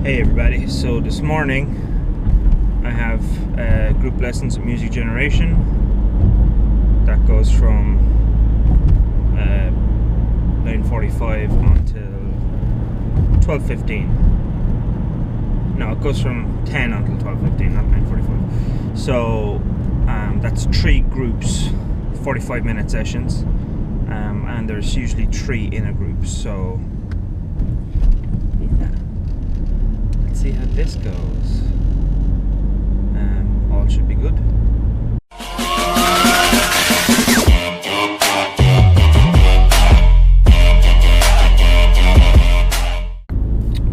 Hey everybody, so this morning I have group lessons at Music Generation. That goes from 9:45 until 12:15. No, it goes from 10 until 12:15, not 9:45. So that's 3 groups, 45-minute sessions, and there's usually 3 in a group. So see how this goes. All should be good.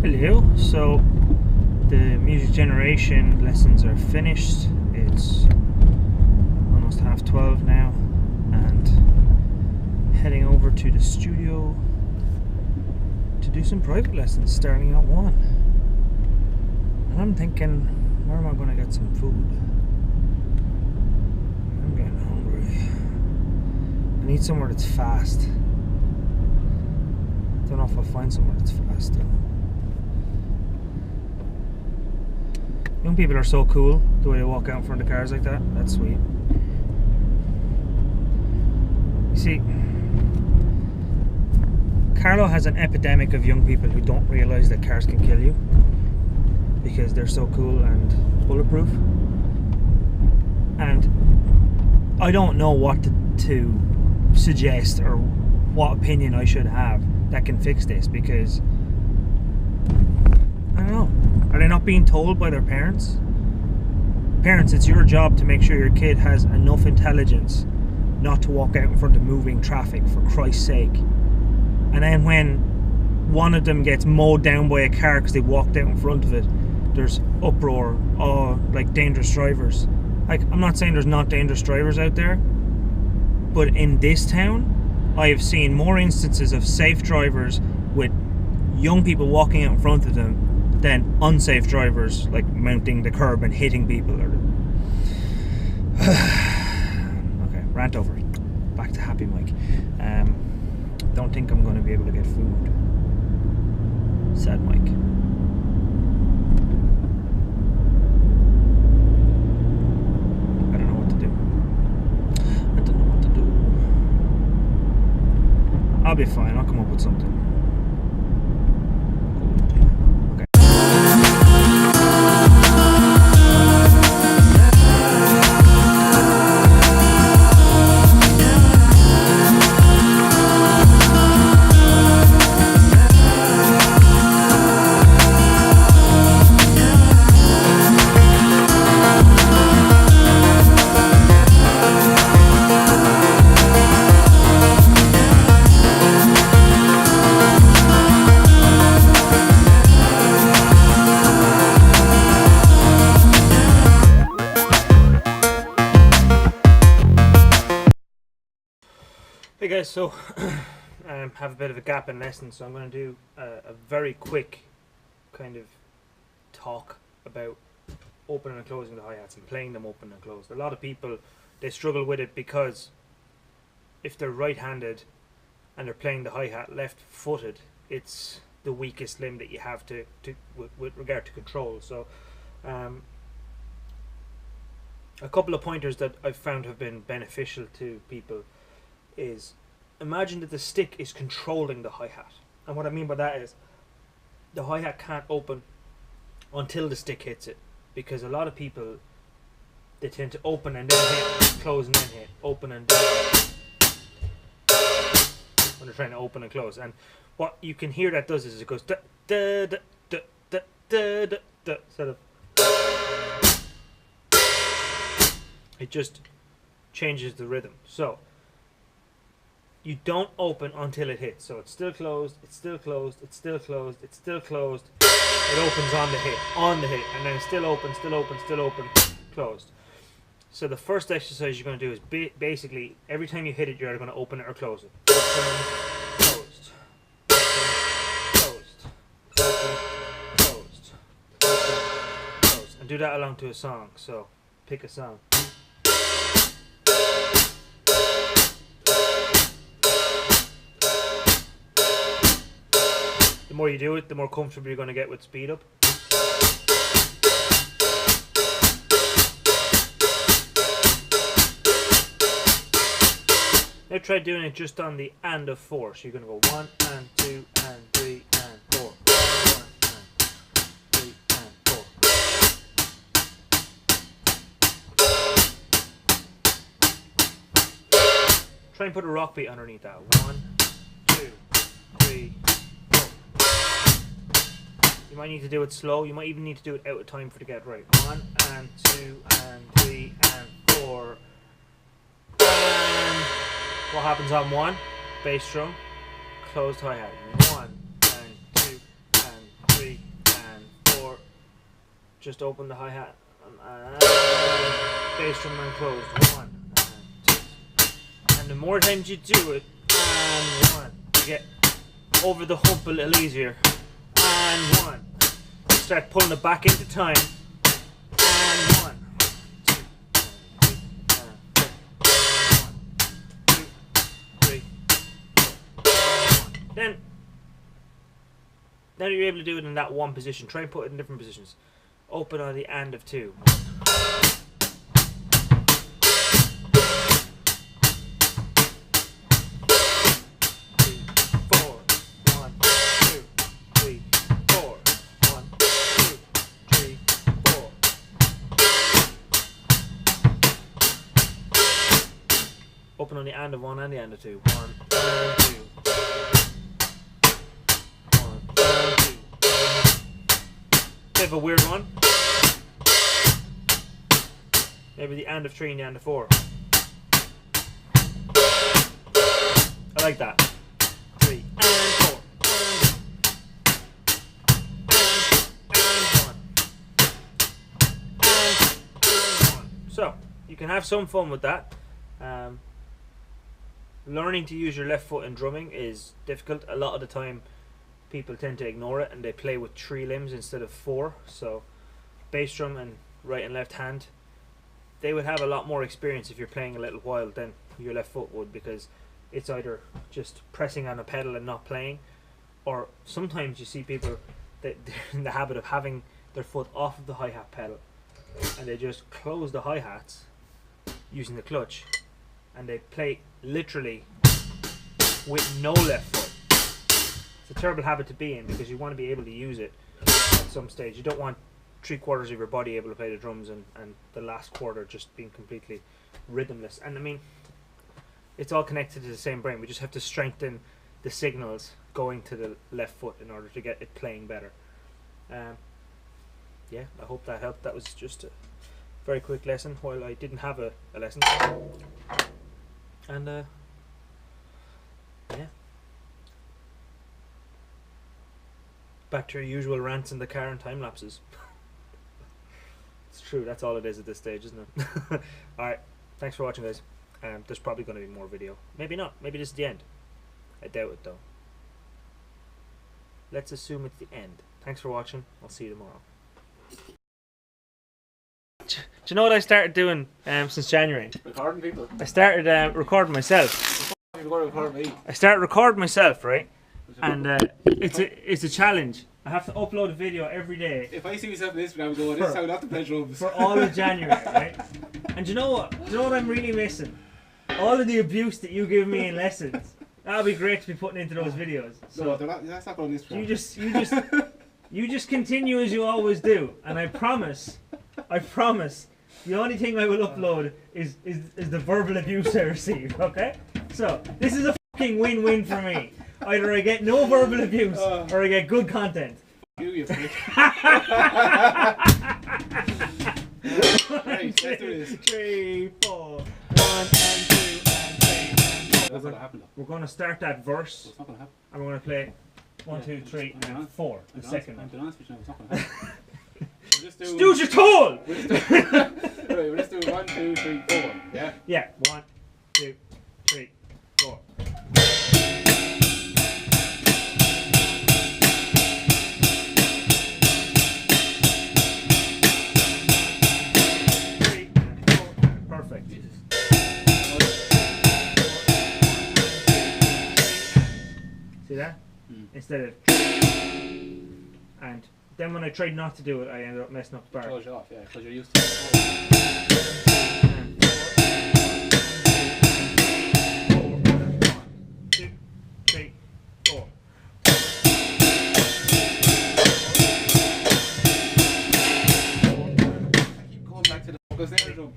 Hello. So the Music Generation lessons are finished. It's almost 12:30 now, and heading over to the studio to do some private lessons starting at 1. And I'm thinking, where am I going to get some food? I'm getting hungry. I need somewhere that's fast. Don't know if I'll find somewhere that's fast though. Young people are so cool, the way they walk out in front of cars like that. That's sweet. You see, Carlo has an epidemic of young people who don't realise that cars can kill you, because they're so cool and bulletproof. And I don't know what to suggest or what opinion I should have that can fix this, because I don't know. Are they not being told by their parents? Parents, it's your job to make sure your kid has enough intelligence not to walk out in front of moving traffic, for Christ's sake. And then when one of them gets mowed down by a car because they walked out in front of it, there's uproar, like dangerous drivers. Like, I'm not saying there's not dangerous drivers out there, but in this town I have seen more instances of safe drivers with young people walking out in front of them than unsafe drivers, like mounting the curb and hitting people. Okay, rant over. Back to happy Mike. Don't think I'm going to be able to get food. Sad Mike. I'll be fine, I'll come up with something. Okay. Hey guys, so have a bit of a gap in lessons, so I'm going to do a very quick kind of talk about opening and closing the hi-hats and playing them open and closed. A lot of people, they struggle with it because if they're right-handed and they're playing the hi-hat left-footed, it's the weakest limb that you have to with regard to control. So a couple of pointers that I've found have been beneficial to people is, imagine that the stick is controlling the hi-hat. And what I mean by that is, the hi-hat can't open until the stick hits it, because a lot of people, they tend to open and then hit, close and then hit, open and then hit, when they're trying to open and close. And what you can hear that does is it goes da da da da da da da da, sort of. It just changes the rhythm. So you don't open until it hits. So it's still closed, it's still closed, it's still closed, it's still closed. It opens on the hit, and then it's still open, still open, still open, closed. So the first exercise you're going to do is basically every time you hit it, you're either going to open it or close it. Open, closed, open, closed, open, closed, open, closed. And do that along to a song. So pick a song. The more you do it, the more comfortable you're going to get with speed up. Now try doing it just on the and of 4. So you're going to go 1 and 2 and 3 and 4. 1 and 3 and 4. Try and put a rock beat underneath that. 1, 2, 3, 4. You might need to do it slow. You might even need to do it out of time for to get it right. 1 and 2 and 3 and 4. And what happens on 1? Bass drum, closed hi-hat. 1 and 2 and 3 and 4. Just open the hi-hat. And bass drum and closed. 1 and 2. And the more times you do it, and 1, you get over the hump a little easier. And 1. You start pulling it back into time. And 1. Then, now that you're able to do it in that one position, try and put it in different positions. Open on the and of 2. 3, 4. 1, 2, 3, 4. 1, 2, 3, 4. Open on the and of 1 and the and of 2. 1 and 2. Bit of a weird one. Maybe the and of 3 and the and of 4. I like that. 3 and 4. And 1. So you can have some fun with that. Learning to use your left foot in drumming is difficult. A lot of the time people tend to ignore it and they play with 3 limbs instead of 4. So bass drum and right and left hand, they would have a lot more experience if you're playing a little while than your left foot would, because it's either just pressing on a pedal and not playing, or sometimes you see people that they're in the habit of having their foot off of the hi-hat pedal and they just close the hi-hats using the clutch and they play literally with no left foot. It's a terrible habit to be in, because you want to be able to use it at some stage. You don't want 3/4 of your body able to play the drums and the last quarter just being completely rhythmless. And I mean, it's all connected to the same brain. We just have to strengthen the signals going to the left foot in order to get it playing better. Yeah, I hope that helped. That was just a very quick lesson while I didn't have a lesson. And yeah. Back to your usual rants in the car and time lapses. It's true, that's all it is at this stage, isn't it? Alright, thanks for watching, guys. There's probably going to be more video. Maybe not. Maybe this is the end. I doubt it, though. Let's assume it's the end. Thanks for watching. I'll see you tomorrow. Do you know what I started doing since January? Recording people. I started recording myself. You're going to record me. I started recording myself, right? And it's a challenge. I have to upload a video every day. If I see myself on Instagram going, this is how not to play drums. For all of January, right? And do you know what? Do you know what I'm really missing? All of the abuse that you give me in lessons. That would be great to be putting into those videos. So no, that's not going on Instagram. You just continue as you always do, and I promise, the only thing I will upload is the verbal abuse I receive. Okay? So this is a fucking win-win for me. Either I get no verbal abuse or I get good content. You prick. Right, let's do this. 3, 4, 1 and 2 and 3 and 4. That's not happen. We're going to start that verse. It's not going to happen. And we're going to play 1, 2, 3 and 4. The second one. I'm honest with you, it's not going to happen. Stooge your tool! We'll just do 1, 2, 3, 4. Yeah? Yeah. 1, 2, 3, 4. Perfect. See that? Instead of and Then when I tried not to do it, I ended up messing up the bar. Close you off, yeah, because you're used to it. Two, three, four. I keep going back to the focus there, so.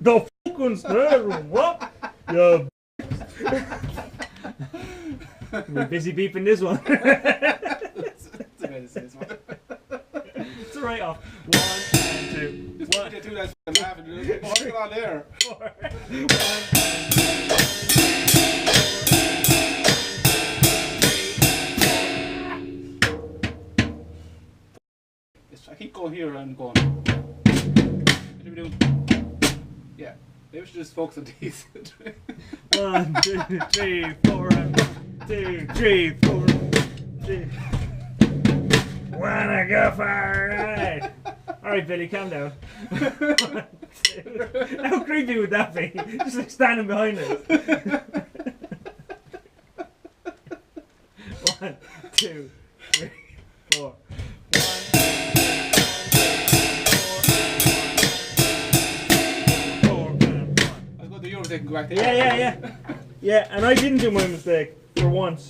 The fucking spare room, what? Yeah. We're busy beeping this one. That's a way to say this one. It's a write off. 1 and 2. Just One, do two that's laughing. What's going on there? 4. 1 I keep going here and going. What are we doing? Yeah. Maybe we should just focus on these. 1, 2, 3, 4. 2, 3, 4. 2. Wanna go for a ride? Alright, Billy, calm down. 1, 2. How creepy would that be? Just like standing behind us. 1, 2, 3, 4. 1, 2, 3, 4. Let's go to your mistake and go back there. Yeah, and I didn't do my mistake for once.